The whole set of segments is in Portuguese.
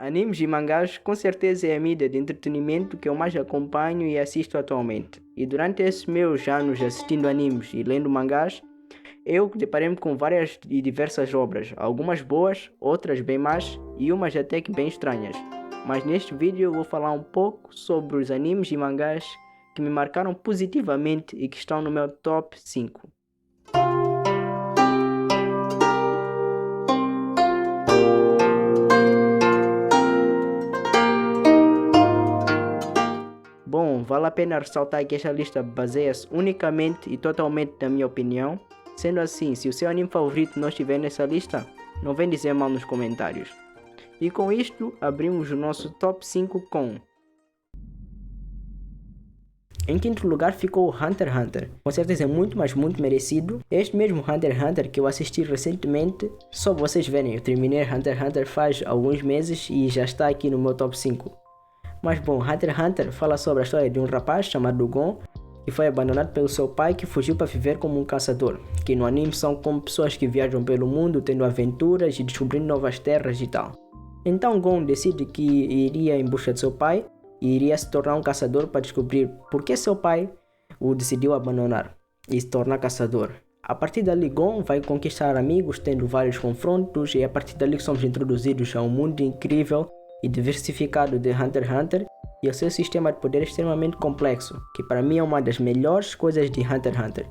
Animes e mangás com certeza é a mídia de entretenimento que eu mais acompanho e assisto atualmente. E durante esses meus anos assistindo animes e lendo mangás, eu deparei-me com várias e diversas obras, algumas boas, outras bem más e umas até que bem estranhas. Mas neste vídeo eu vou falar um pouco sobre os animes e mangás que me marcaram positivamente e que estão no meu top 5. Bom, vale a pena ressaltar que esta lista baseia-se unicamente e totalmente na minha opinião. Sendo assim, se o seu anime favorito não estiver nessa lista, não vem dizer mal nos comentários. E com isto, abrimos o nosso top 5 com... Em quinto lugar ficou Hunter x Hunter, com certeza é muito merecido. Este mesmo Hunter x Hunter que eu assisti recentemente, só vocês verem, eu terminei Hunter x Hunter faz alguns meses e já está aqui no meu top 5. Mas bom, Hunter x Hunter fala sobre a história de um rapaz chamado Gon, que foi abandonado pelo seu pai que fugiu para viver como um caçador, que no anime são como pessoas que viajam pelo mundo tendo aventuras e descobrindo novas terras e tal. Então Gon decide que iria em busca de seu pai e iria se tornar um caçador para descobrir por que seu pai o decidiu abandonar e se tornar caçador. A partir dali Gon vai conquistar amigos tendo vários confrontos e a partir dali somos introduzidos a um mundo incrível e diversificado de Hunter x Hunter e o seu sistema de poder extremamente complexo, que para mim é uma das melhores coisas de Hunter x Hunter.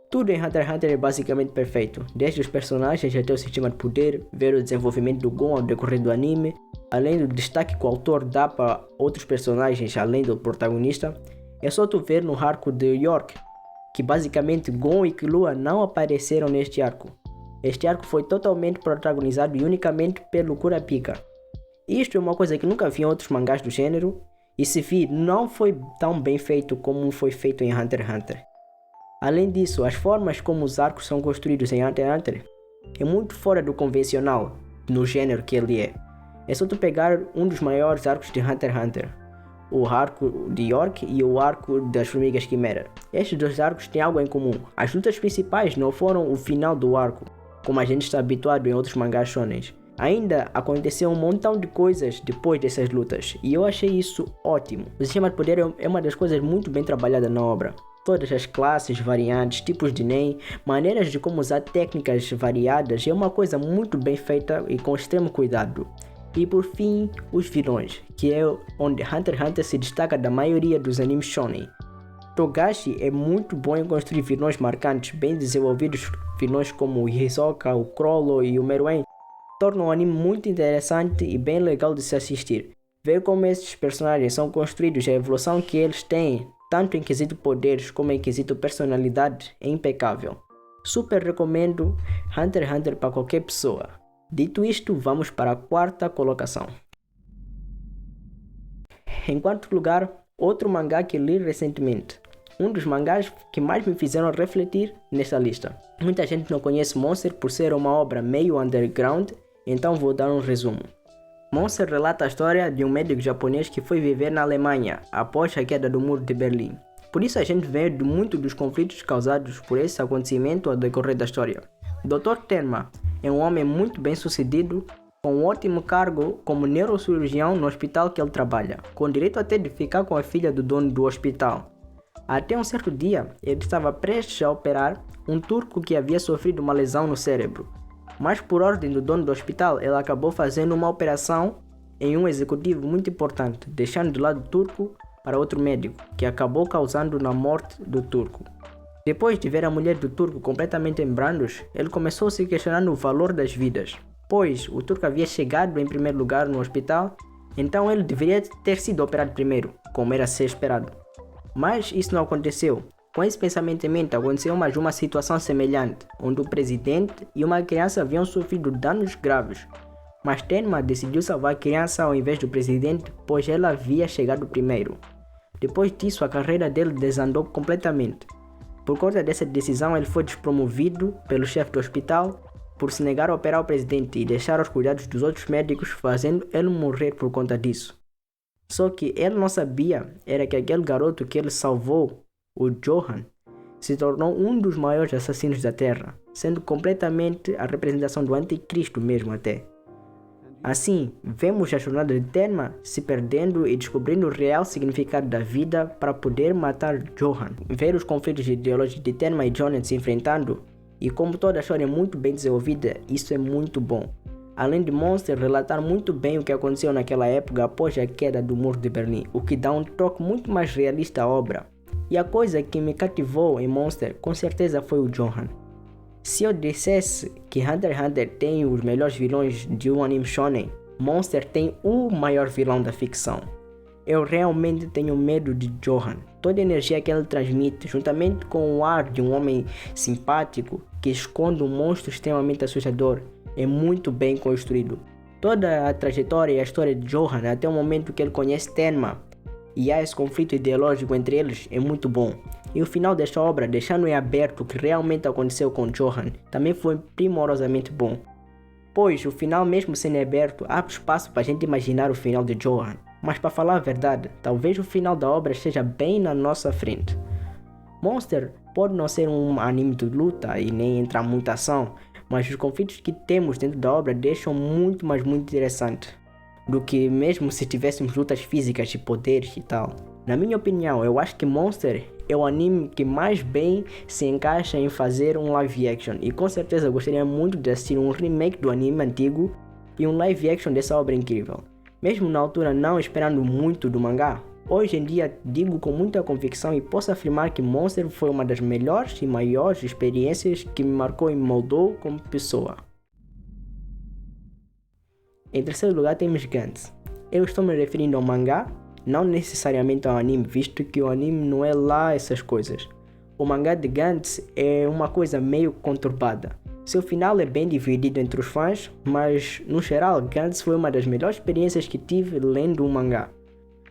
Tudo em Hunter x Hunter é basicamente perfeito, desde os personagens até o sistema de poder, ver o desenvolvimento do Gon ao decorrer do anime, além do destaque que o autor dá para outros personagens além do protagonista. É só tu ver no arco de York, que basicamente Gon e Killua não apareceram neste arco. Este arco foi totalmente protagonizado e unicamente pelo Kurapika. Isto é uma coisa que nunca vi em outros mangás do gênero, e se vi, não foi tão bem feito como foi feito em Hunter x Hunter. Além disso, as formas como os arcos são construídos em Hunter x Hunter é muito fora do convencional, no gênero que ele é. É só tu pegar um dos maiores arcos de Hunter x Hunter, o arco de York e o arco das Formigas Quimera. Estes dois arcos têm algo em comum. As lutas principais não foram o final do arco, como a gente está habituado em outros mangás shonen. Ainda aconteceu um montão de coisas depois dessas lutas, e eu achei isso ótimo. O sistema de poder é uma das coisas muito bem trabalhada na obra. Todas as classes, variantes, tipos de Nen, maneiras de como usar técnicas variadas é uma coisa muito bem feita e com extremo cuidado. E por fim, os vilões, que é onde Hunter x Hunter se destaca da maioria dos animes shonen. Togashi é muito bom em construir vilões marcantes, bem desenvolvidos. Vilões como o Hisoka, o Chrollo e o Meruem torna o anime muito interessante e bem legal de se assistir. Ver como esses personagens são construídos e a evolução que eles têm, tanto em quesito poderes como em quesito personalidade, é impecável. Super recomendo Hunter x Hunter para qualquer pessoa. Dito isto, vamos para a quarta colocação. Em quarto lugar, outro mangá que li recentemente. Um dos mangás que mais me fizeram refletir nesta lista. Muita gente não conhece Monster por ser uma obra meio underground, então vou dar um resumo. Monster relata a história de um médico japonês que foi viver na Alemanha após a queda do muro de Berlim. Por isso a gente vê muito dos conflitos causados por esse acontecimento ao decorrer da história. Dr. Tenma é um homem muito bem sucedido, com um ótimo cargo como neurocirurgião no hospital que ele trabalha, com direito até de ficar com a filha do dono do hospital. Até um certo dia, ele estava prestes a operar um turco que havia sofrido uma lesão no cérebro. Mas por ordem do dono do hospital, ele acabou fazendo uma operação em um executivo muito importante, deixando de lado o turco para outro médico, que acabou causando na morte do turco. Depois de ver a mulher do turco completamente em brandos, ele começou a se questionar no valor das vidas, pois o turco havia chegado em primeiro lugar no hospital, então ele deveria ter sido operado primeiro, como era a ser esperado. Mas isso não aconteceu. Com esse pensamento em mente, aconteceu mais uma situação semelhante, onde o presidente e uma criança haviam sofrido danos graves. Mas Tenma decidiu salvar a criança ao invés do presidente, pois ela havia chegado primeiro. Depois disso, a carreira dele desandou completamente. Por conta dessa decisão, ele foi despromovido pelo chefe do hospital por se negar a operar o presidente e deixar aos cuidados dos outros médicos, fazendo ele morrer por conta disso. Só que ele não sabia era que aquele garoto que ele salvou, o Johan, se tornou um dos maiores assassinos da Terra, sendo completamente a representação do anticristo mesmo até. Assim, vemos a jornada de Tenma se perdendo e descobrindo o real significado da vida para poder matar Johan. Ver os conflitos ideológicos de Tenma e Johan se enfrentando, e como toda a história é muito bem desenvolvida, isso é muito bom. Além de Monster relatar muito bem o que aconteceu naquela época após a queda do Muro de Berlim, o que dá um toque muito mais realista à obra. E a coisa que me cativou em Monster com certeza foi o Johan. Se eu dissesse que Hunter x Hunter tem os melhores vilões de um anime shonen, Monster tem o maior vilão da ficção. Eu realmente tenho medo de Johan. Toda a energia que ele transmite, juntamente com o ar de um homem simpático que esconde um monstro extremamente assustador, é muito bem construído. Toda a trajetória e a história de Johan até o momento que ele conhece Tenma e há esse conflito ideológico entre eles é muito bom. E o final desta obra, deixando em aberto o que realmente aconteceu com Johan, também foi primorosamente bom. Pois o final, mesmo sendo aberto, abre espaço para a gente imaginar o final de Johan. Mas para falar a verdade, talvez o final da obra esteja bem na nossa frente. Monster pode não ser um anime de luta e nem entrar muita ação, mas os conflitos que temos dentro da obra deixam muito interessante do que mesmo se tivéssemos lutas físicas e poderes e tal. Na minha opinião, eu acho que Monster é o anime que mais bem se encaixa em fazer um live action, e com certeza gostaria muito de assistir um remake do anime antigo e um live action dessa obra incrível. Mesmo na altura não esperando muito do mangá, hoje em dia digo com muita convicção e posso afirmar que Monster foi uma das melhores e maiores experiências que me marcou e me moldou como pessoa. Em terceiro lugar temos Gantz. Eu estou me referindo ao mangá, não necessariamente ao anime, visto que o anime não é lá essas coisas. O mangá de Gantz é uma coisa meio conturbada. Seu final é bem dividido entre os fãs, mas no geral Gantz foi uma das melhores experiências que tive lendo um mangá.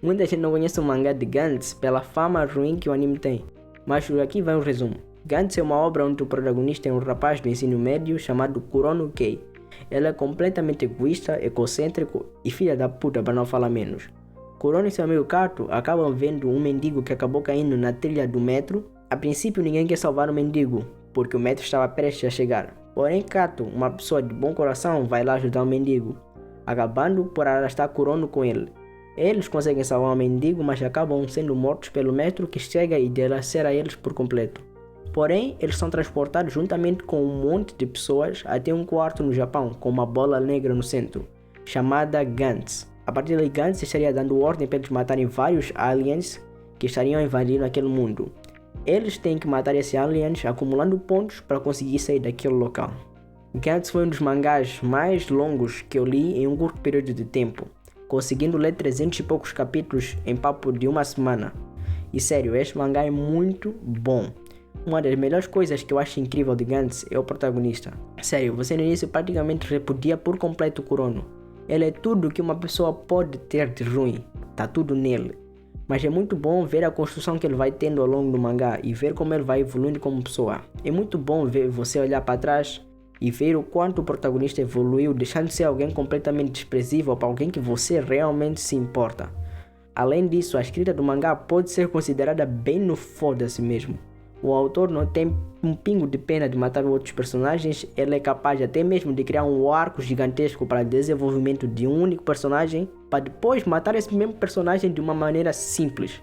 Muita gente não conhece o mangá de Gantz pela fama ruim que o anime tem, mas aqui vai um resumo. Gantz é uma obra onde o protagonista é um rapaz do ensino médio chamado Kurono Kei. Ele é completamente egoísta, egocêntrico e filha da puta para não falar menos. Kurono e seu amigo Kato acabam vendo um mendigo que acabou caindo na trilha do metro. A princípio ninguém quer salvar o mendigo, porque o metro estava prestes a chegar. Porém Kato, uma pessoa de bom coração, vai lá ajudar o mendigo, acabando por arrastar Kurono com ele. Eles conseguem salvar o mendigo, mas acabam sendo mortos pelo metro que chega e dilacera eles por completo. Porém, eles são transportados juntamente com um monte de pessoas até um quarto no Japão, com uma bola negra no centro, chamada Gantz. A partir daí, Gantz estaria dando ordem para eles matarem vários aliens que estariam invadindo aquele mundo. Eles têm que matar esses aliens acumulando pontos para conseguir sair daquele local. Gantz foi um dos mangás mais longos que eu li em um curto período de tempo, conseguindo ler 300 e poucos capítulos em papo de uma semana. E sério, este mangá é muito bom. Uma das melhores coisas que eu acho incrível de Gantz é o protagonista. Sério, você no início praticamente repudia por completo o Kurono. Ele é tudo que uma pessoa pode ter de ruim, tá tudo nele. Mas é muito bom ver a construção que ele vai tendo ao longo do mangá e ver como ele vai evoluindo como pessoa. É muito bom ver você olhar para trás e ver o quanto o protagonista evoluiu, deixando de ser alguém completamente desprezível para alguém que você realmente se importa. Além disso, a escrita do mangá pode ser considerada bem no foda-se mesmo. O autor não tem um pingo de pena de matar outros personagens, ele é capaz até mesmo de criar um arco gigantesco para o desenvolvimento de um único personagem, para depois matar esse mesmo personagem de uma maneira simples.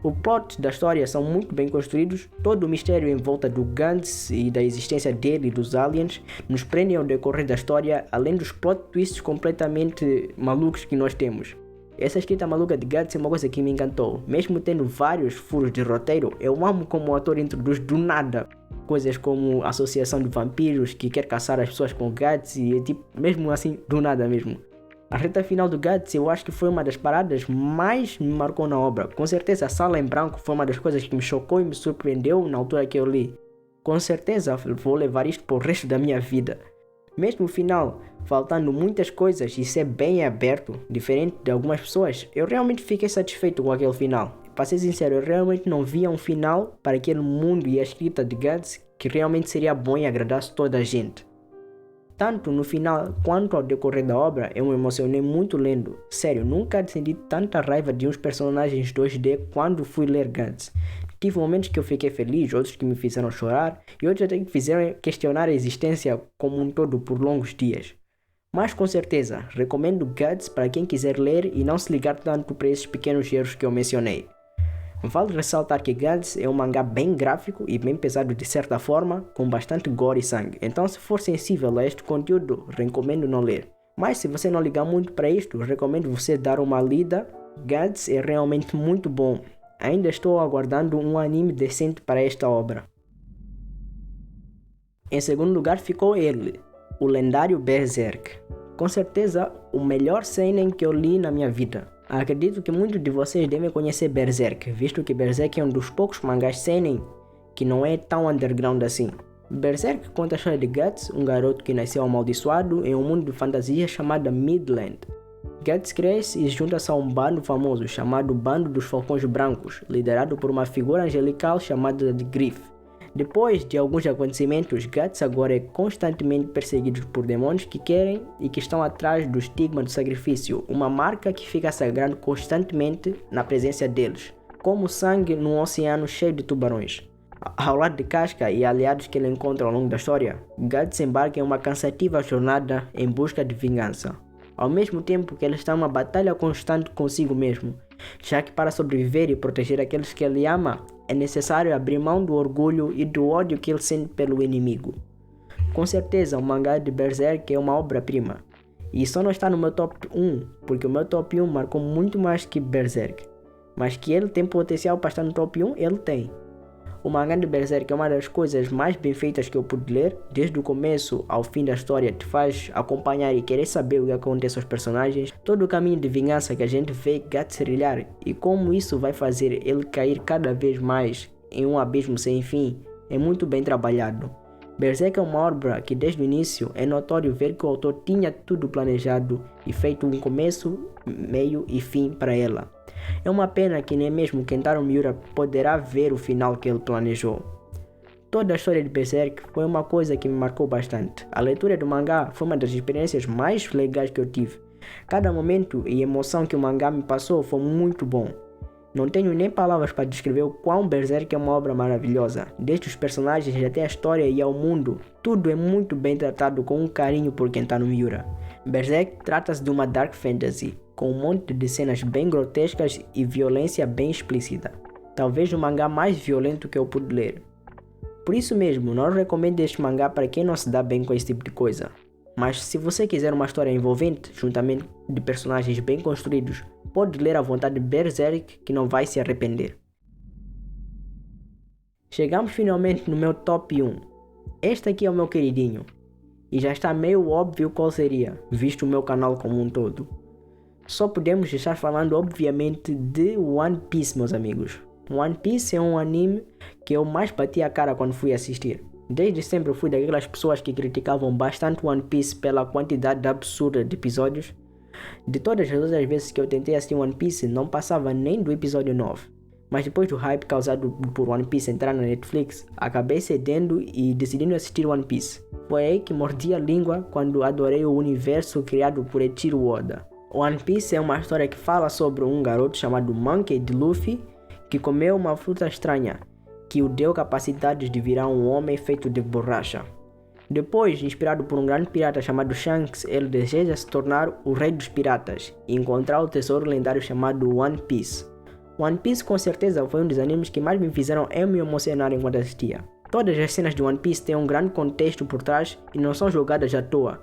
Os plots da história são muito bem construídos, todo o mistério em volta do Gantz e da existência dele e dos aliens nos prende ao decorrer da história, além dos plot twists completamente malucos que nós temos. Essa escrita maluca de Gantz é uma coisa que me encantou. Mesmo tendo vários furos de roteiro, eu amo como o autor introduz do nada coisas como associação de vampiros que quer caçar as pessoas com Gantz e tipo, mesmo assim, do nada mesmo. A reta final do Gantz eu acho que foi uma das paradas mais me marcou na obra. Com certeza a sala em branco foi uma das coisas que me chocou e me surpreendeu na altura que eu li. Com certeza vou levar isto para o resto da minha vida. Mesmo o final, faltando muitas coisas e ser bem aberto, diferente de algumas pessoas, eu realmente fiquei satisfeito com aquele final. Para ser sincero, eu realmente não via um final para aquele mundo e a escrita de Gantz que realmente seria bom e agradasse toda a gente. Tanto no final quanto ao decorrer da obra, eu me emocionei muito lendo. Sério, nunca senti tanta raiva de uns personagens 2D quando fui ler Gantz. Tive momentos que eu fiquei feliz, outros que me fizeram chorar e outros até que fizeram questionar a existência como um todo por longos dias. Mas com certeza, recomendo Guts para quem quiser ler e não se ligar tanto para esses pequenos erros que eu mencionei. Vale ressaltar que Guts é um mangá bem gráfico e bem pesado de certa forma, com bastante gore e sangue, então se for sensível a este conteúdo, recomendo não ler. Mas se você não ligar muito para isto, recomendo você dar uma lida. Guts é realmente muito bom. Ainda estou aguardando um anime decente para esta obra. Em segundo lugar ficou ele, o lendário Berserk. Com certeza, o melhor seinen que eu li na minha vida. Acredito que muitos de vocês devem conhecer Berserk, visto que Berserk é um dos poucos mangás seinen que não é tão underground assim. Berserk conta a história de Guts, um garoto que nasceu amaldiçoado em um mundo de fantasia chamado Midland. Guts cresce e junta-se a um bando famoso chamado Bando dos Falcões Brancos, liderado por uma figura angelical chamada de Griff. Depois de alguns acontecimentos, Guts agora é constantemente perseguido por demônios que querem e que estão atrás do estigma do sacrifício, uma marca que fica sagrando constantemente na presença deles, como sangue num oceano cheio de tubarões. Ao lado de Casca e aliados que ele encontra ao longo da história, Guts embarca em uma cansativa jornada em busca de vingança, ao mesmo tempo que ele está em uma batalha constante consigo mesmo, já que para sobreviver e proteger aqueles que ele ama, é necessário abrir mão do orgulho e do ódio que ele sente pelo inimigo. Com certeza, o mangá de Berserk é uma obra-prima, e só não está no meu top 1, porque o meu top 1 marcou muito mais que Berserk, mas que ele tem potencial para estar no top 1, ele tem. O mangá de Berserk é uma das coisas mais bem feitas que eu pude ler, desde o começo ao fim da história te faz acompanhar e querer saber o que acontece aos personagens, todo o caminho de vingança que a gente vê Guts trilhar e como isso vai fazer ele cair cada vez mais em um abismo sem fim, é muito bem trabalhado. Berserk é uma obra que desde o início é notório ver que o autor tinha tudo planejado e feito um começo, meio e fim para ela. É uma pena que nem mesmo Kentaro Miura poderá ver o final que ele planejou. Toda a história de Berserk foi uma coisa que me marcou bastante. A leitura do mangá foi uma das experiências mais legais que eu tive. Cada momento e emoção que o mangá me passou foi muito bom. Não tenho nem palavras para descrever o quão Berserk é uma obra maravilhosa. Desde os personagens até a história e ao mundo, tudo é muito bem tratado com um carinho por Kentaro Miura. Berserk trata-se de uma dark fantasy, com um monte de cenas bem grotescas e violência bem explícita. Talvez o mangá mais violento que eu pude ler. Por isso mesmo, não recomendo este mangá para quem não se dá bem com esse tipo de coisa. Mas se você quiser uma história envolvente, juntamente de personagens bem construídos, pode ler à vontade Berserk que não vai se arrepender. Chegamos finalmente no meu top 1. Este aqui é o meu queridinho. E já está meio óbvio qual seria, visto o meu canal como um todo. Só podemos estar falando obviamente de One Piece, meus amigos. One Piece é um anime que eu mais bati a cara quando fui assistir. Desde sempre eu fui daquelas pessoas que criticavam bastante One Piece pela quantidade absurda de episódios. De todas as outras vezes que eu tentei assistir One Piece, não passava nem do episódio 9. Mas depois do hype causado por One Piece entrar na Netflix, acabei cedendo e decidindo assistir One Piece. Foi aí que mordi a língua quando adorei o universo criado por Eiichiro Oda. One Piece é uma história que fala sobre um garoto chamado Monkey D. Luffy que comeu uma fruta estranha que o deu capacidades de virar um homem feito de borracha. Depois, inspirado por um grande pirata chamado Shanks, ele deseja se tornar o rei dos piratas e encontrar o tesouro lendário chamado One Piece. One Piece com certeza foi um dos animes que mais me fizeram eu me emocionar enquanto assistia. Todas as cenas de One Piece têm um grande contexto por trás e não são jogadas à toa.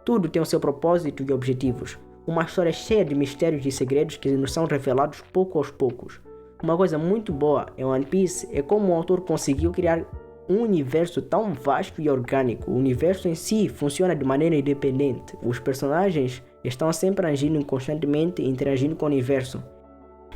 Tudo tem o seu propósito e objetivos. Uma história cheia de mistérios e segredos que nos são revelados pouco aos poucos. Uma coisa muito boa em One Piece é como o autor conseguiu criar um universo tão vasto e orgânico. O universo em si funciona de maneira independente. Os personagens estão sempre agindo constantemente e interagindo com o universo.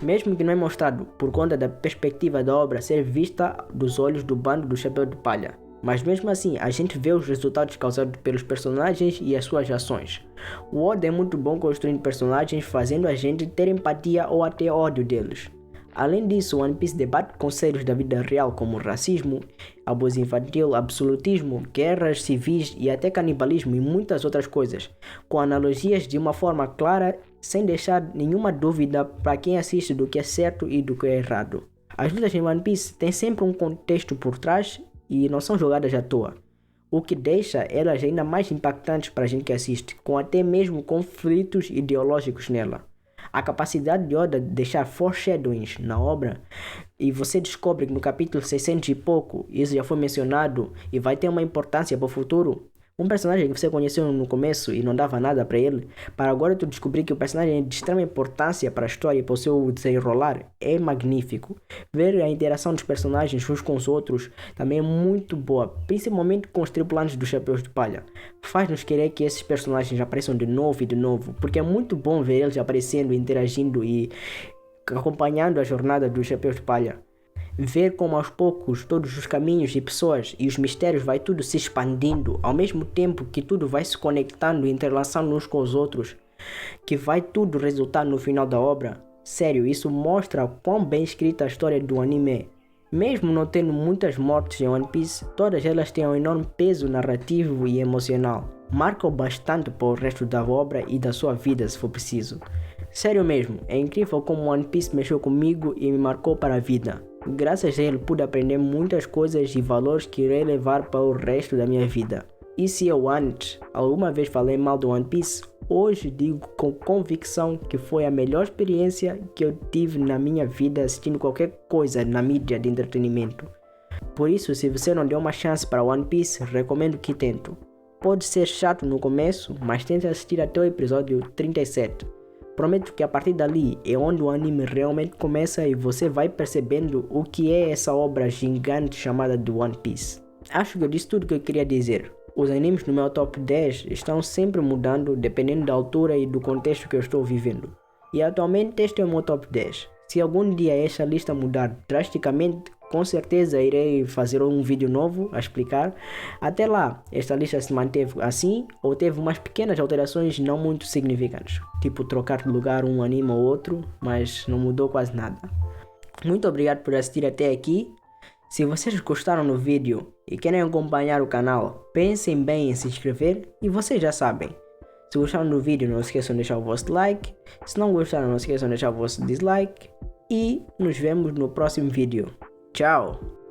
Mesmo que não é mostrado por conta da perspectiva da obra ser vista dos olhos do bando do Chapéu de Palha. Mas mesmo assim, a gente vê os resultados causados pelos personagens e as suas ações. O Oda é muito bom construindo personagens, fazendo a gente ter empatia ou até ódio deles. Além disso, One Piece debate conceitos da vida real como racismo, abuso infantil, absolutismo, guerras civis e até canibalismo e muitas outras coisas, com analogias de uma forma clara, sem deixar nenhuma dúvida para quem assiste do que é certo e do que é errado. As lutas em One Piece têm sempre um contexto por trás e não são jogadas à toa. o que deixa elas ainda mais impactantes para a gente que assiste, com até mesmo conflitos ideológicos nela. A capacidade de Oda de deixar foreshadowings na obra, e você descobre que no capítulo 600 e pouco, isso já foi mencionado e vai ter uma importância para o futuro. Um personagem que você conheceu no começo e não dava nada para ele, para agora tu descobrir que o personagem é de extrema importância para a história e para o seu desenrolar, é magnífico. Ver a interação dos personagens uns com os outros também é muito boa, principalmente com os tripulantes dos Chapéus de Palha. Faz-nos querer que esses personagens apareçam de novo e de novo, porque é muito bom ver eles aparecendo, interagindo e acompanhando a jornada dos Chapéus de Palha. Ver como aos poucos todos os caminhos e pessoas e os mistérios vai tudo se expandindo, ao mesmo tempo que tudo vai se conectando e entrelaçando uns com os outros, que vai tudo resultar no final da obra. Sério, isso mostra quão bem escrita a história do anime é. Mesmo não tendo muitas mortes em One Piece, todas elas têm um enorme peso narrativo e emocional. Marcam bastante para o resto da obra e da sua vida se for preciso. Sério mesmo, é incrível como One Piece mexeu comigo e me marcou para a vida. Graças a ele pude aprender muitas coisas e valores que irei levar para o resto da minha vida. E se eu antes alguma vez falei mal do One Piece, hoje digo com convicção que foi a melhor experiência que eu tive na minha vida assistindo qualquer coisa na mídia de entretenimento. Por isso, se você não deu uma chance para One Piece, recomendo que tente. Pode ser chato no começo, mas tente assistir até o episódio 37. Prometo que a partir dali é onde o anime realmente começa e você vai percebendo o que é essa obra gigante chamada de One Piece. Acho que eu disse tudo o que eu queria dizer. Os animes no meu top 10 estão sempre mudando dependendo da altura e do contexto que eu estou vivendo. E atualmente este é o meu top 10. Se algum dia esta lista mudar drasticamente, com certeza irei fazer um vídeo novo a explicar. Até lá, esta lista se manteve assim ou teve umas pequenas alterações não muito significantes. Tipo trocar de lugar um anime ou outro, mas não mudou quase nada. Muito obrigado por assistir até aqui. Se vocês gostaram do vídeo e querem acompanhar o canal, pensem bem em se inscrever e vocês já sabem. Se gostaram do vídeo, não esqueçam de deixar o vosso like. Se não gostaram, não esqueçam de deixar o vosso dislike. E nos vemos no próximo vídeo. Tchau!